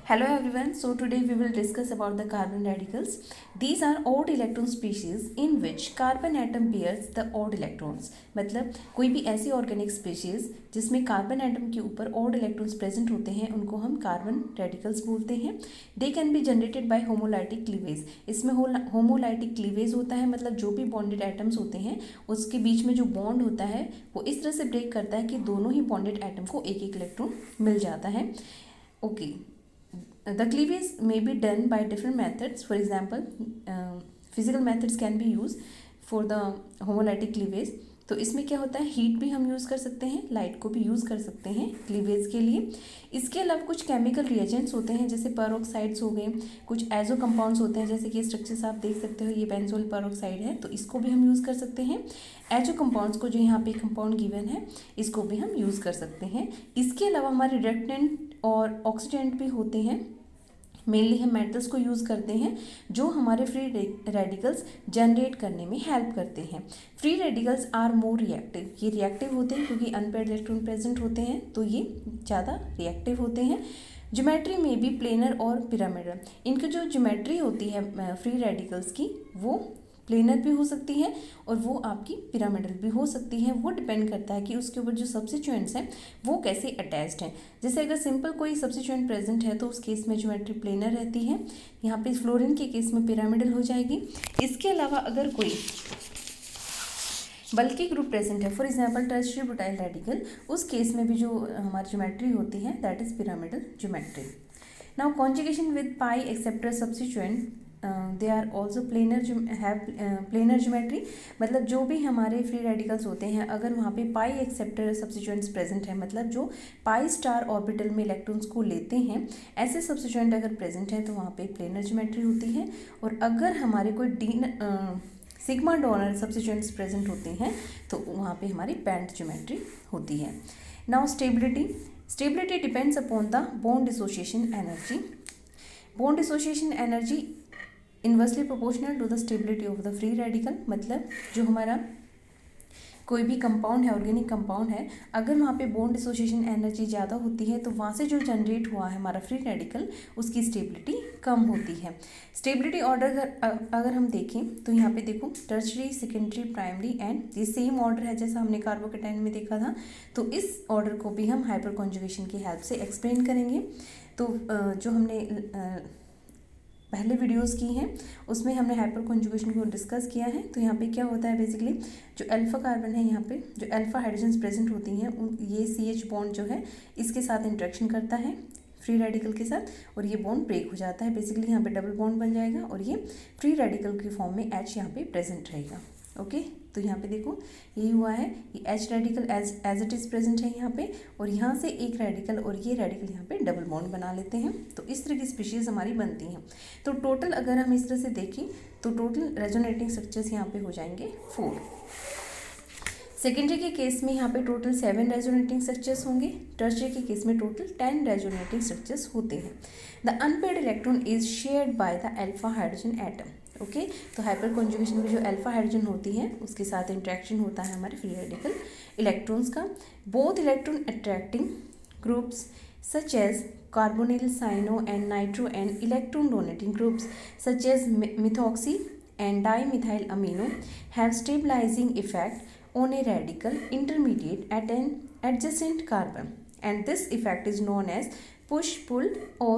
Hello everyone, so today we will discuss about the carbon radicals. These are odd electron species in which carbon atom pairs the odd electrons. मतलब कोई भी ऐसी organic species जिसमें carbon atom के ऊपर odd electrons present होते हैं उनको हम कार्बन रेडिकल्स बोलते हैं. They can be generated by homolytic cleavage. इसमें होमोलाइटिक क्लीवेज होता है, मतलब जो भी बॉन्डेड एटम्स होते हैं उसके बीच में जो बॉन्ड होता है वो इस तरह से ब्रेक करता है कि दोनों ही बॉन्डेड एटम को एक एक इलेक्ट्रॉन मिल जाता है. Okay. The cleavage may be done by different methods. For example, physical methods can be used for the homolytic cleavage. तो इसमें क्या होता है, हीट भी हम यूज़ कर सकते हैं, लाइट को भी यूज़ कर सकते हैं क्लीवेज के लिए. इसके अलावा कुछ केमिकल रिएजेंट्स होते हैं जैसे पेरोक्साइड्स हो गए, कुछ एजो कंपाउंड्स होते हैं जैसे कि स्ट्रक्चर्स आप देख सकते हो, ये बेंजोल पेरोक्साइड है तो इसको भी हम यूज़ कर सकते हैं. एजो कंपाउंड्स को जो यहाँ पे कंपाउंड गिवन है इसको भी हम यूज़ कर सकते हैं. इसके अलावा हमारे रिडक्टेंट और ऑक्सीडेंट भी होते हैं. मेनली हम मेटल्स को यूज़ करते हैं जो हमारे फ्री रेडिकल्स जनरेट करने में हेल्प करते हैं. Free radicals are more reactive. ये रिएक्टिव होते हैं क्योंकि अनपेयर्ड इलेक्ट्रॉन प्रेजेंट होते हैं तो ये ज़्यादा रिएक्टिव होते हैं. ज्योमेट्री में भी प्लेनर और पिरामिडल. इनकी जो ज्योमेट्री होती है फ्री रेडिकल्स की वो प्लेनर भी हो सकती है और वो आपकी पिरामिडल भी हो सकती है. वो डिपेंड करता है कि उसके ऊपर जो सब्स्टिट्यूएंट्स हैं वो कैसे अटैच्ड हैं. जैसे अगर सिंपल कोई सब्स्टिट्यूएंट प्रेजेंट है तो उस केस में ज्योमेट्री प्लेनर रहती है. यहाँ पे फ्लोरीन के केस में पिरामिडल हो जाएगी. इसके अलावा अगर कोई बल्कि ग्रुप प्रेजेंट है, for example tertiary butyl radical, उस केस में भी जो हमारी ज्योमेट्री होती है that is pyramidal geometry. Now conjugation with pi acceptor substituent they are also planar geometry. मतलब जो भी हमारे फ्री रेडिकल्स होते हैं अगर वहाँ पे पाई एक्सेप्टर सब्स्टिट्यूएंट्स प्रेजेंट है, मतलब जो पाई स्टार ऑर्बिटल में इलेक्ट्रॉन्स को लेते हैं ऐसे सब्स्टिट्यूएंट अगर प्रेजेंट है तो वहाँ पे प्लेनर ज्योमेट्री होती है. और अगर हमारे कोई सिग्मा डोनर सब्स्टिट्यूएंट्स प्रेजेंट होते हैं तो वहाँ पे हमारी बैंड ज्योमेट्री होती है. Now stability depends upon the bond dissociation energy. Bond dissociation energy inversely proportional to the stability of the free radical. मतलब जो हमारा कोई भी कंपाउंड है, ऑर्गेनिक कंपाउंड है, अगर वहाँ पे बॉन्ड डिसोसिएशन एनर्जी ज़्यादा होती है तो वहाँ से जो जनरेट हुआ है हमारा फ्री रेडिकल उसकी स्टेबिलिटी कम होती है. स्टेबिलिटी ऑर्डर अगर हम देखें तो यहाँ पे देखो टर्शरी, सेकेंडरी, प्राइमरी एंड ये सेम ऑर्डर है जैसा हमने कार्बोकेटाइन में देखा था. तो इस ऑर्डर को भी हम हाइपर कॉन्जुगेशन की हेल्प से एक्सप्लेन करेंगे. तो जो हमने पहले वीडियोस की हैं उसमें हमने हाइपर कॉन्जुगेशन को डिस्कस किया है. तो यहाँ पे क्या होता है, बेसिकली जो अल्फा कार्बन है यहाँ पे जो अल्फा हाइड्रोजन्स प्रेजेंट होती हैं ये CH बॉन्ड जो है इसके साथ इंटरेक्शन करता है फ्री रेडिकल के साथ और ये बॉन्ड ब्रेक हो जाता है. बेसिकली यहाँ पे डबल बॉन्ड बन जाएगा और ये फ्री रेडिकल की फॉर्म में H यहाँ पे प्रेजेंट रहेगा. ओके. तो यहाँ पे देखो ये हुआ है, ये H radical as it is present है यहाँ पे और यहाँ से एक रेडिकल और ये रेडिकल यहाँ पे डबल बॉन्ड बना लेते हैं. तो इस तरह की स्पीशीज़ हमारी बनती हैं. तो टोटल अगर हम इस तरह से देखें तो टोटल रेजोनेटिंग स्ट्रक्चर्स यहाँ पे हो जाएंगे 4. सेकेंडरी के केस में यहाँ पे टोटल 7 रेजोनेटिंग स्ट्रक्चर्स होंगे. टर्शियरी के केस में टोटल 10 रेजोनेटिंग स्ट्रक्चर्स होते हैं. The unpaired electron is shared by the alpha hydrogen atom. Okay. तो हाइपर कॉन्जुगेशन में जो अल्फा हाइड्रोजन होती है उसके साथ इंटरेक्शन होता है हमारे फ्री रेडिकल इलेक्ट्रॉन्स का. Both electron attracting groups such as carbonyl, cyano and nitro and electron donating groups such as methoxy and dimethyl amino have stabilizing effect on a radical intermediate at an adjacent carbon, and this effect is known as push-pull or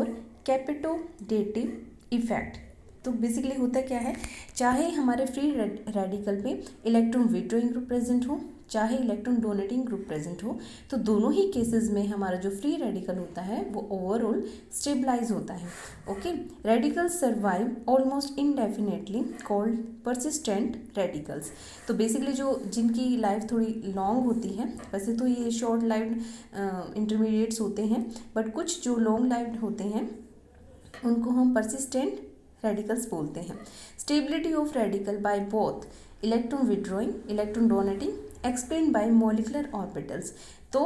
capitodative effect. तो basically होता क्या है, चाहे हमारे free radical पे electron withdrawing group present हो चाहे electron donating group present हो तो दोनों ही केसेस में हमारा जो फ्री रेडिकल होता है वो ओवरऑल स्टेबलाइज होता है. Okay. Radicals survive almost indefinitely called persistent radicals. तो बेसिकली जो जिनकी लाइफ थोड़ी लॉन्ग होती है, वैसे तो ये शॉर्ट लाइव्ड इंटरमीडिएट्स होते हैं बट कुछ जो लॉन्ग लाइव्ड होते हैं उनको हम परसिस्टेंट रेडिकल्स बोलते हैं. Stability of radical by both electron withdrawing, electron donating explain by molecular orbitals. तो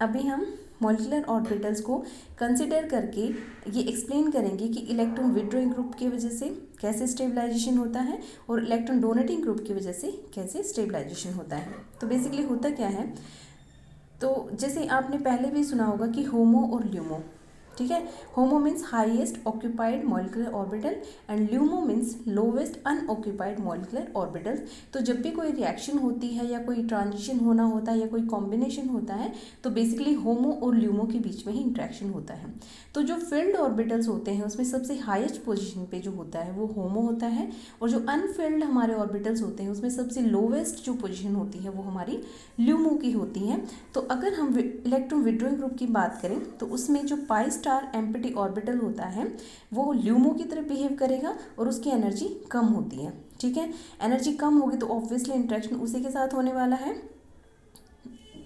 अभी हम मॉलिकुलर ऑर्बिटल्स को कंसिडर करके ये एक्सप्लेन करेंगे कि इलेक्ट्रॉन विड्रॉइंग ग्रुप की वजह से कैसे स्टेबलाइजेशन होता है और इलेक्ट्रॉन डोनेटिंग ग्रुप की वजह से कैसे स्टेबलाइजेशन होता है. तो बेसिकली होता क्या है, तो जैसे आपने पहले भी सुना होगा कि होमो और ल्यूमो. ठीक है। होमो means highest occupied molecular orbital and LUMO means lowest unoccupied molecular orbital. तो जब भी कोई रिएक्शन होती है या कोई ट्रांजिशन होना होता है या कोई कॉम्बिनेशन होता है तो बेसिकली होमो और ल्यूमो के बीच में ही इंट्रैक्शन होता है। तो जो फिल्ड ऑर्बिटल्स होते हैं उसमें सबसे हाईएस्ट पोजीशन पे जो होता है वो होमो होता है, और जो अनफिल्ड हमारे ऑर्बिटल्स होते हैं उसमें सबसे लोवेस्ट जो पोजीशन होती है वो हमारी ल्यूमो की होती है। तो अगर हम इलेक्ट्रॉन विड्रॉइंग ग्रुप की बात करें तो उसमें जो पाई स्टार एम्प्टी ऑर्बिटल होता है वो ल्यूमो की तरह बिहेव करेगा और उसकी एनर्जी कम होती है, ठीक है। एनर्जी कम होगी तो ऑब्वियसली इंट्रैक्शन उसी के साथ होने वाला है।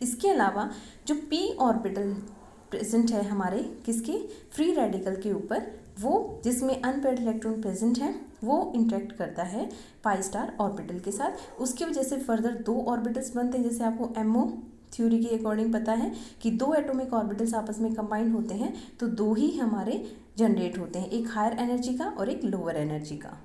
इसके अलावा जो पी ऑर्बिटल प्रेजेंट है हमारे किसके फ्री रेडिकल के ऊपर, वो जिसमें अनपेयर्ड इलेक्ट्रॉन प्रेजेंट है वो इंटरेक्ट करता है पाई स्टार ऑर्बिटल के साथ। उसकी वजह से फर्दर 2 ऑर्बिटल्स बनते हैं। जैसे आपको एमओ थ्योरी के अकॉर्डिंग पता है कि 2 एटॉमिक ऑर्बिटल्स आपस में कंबाइंड होते हैं तो 2 ही हमारे जनरेट होते हैं, एक हायर एनर्जी का और एक लोअर एनर्जी का।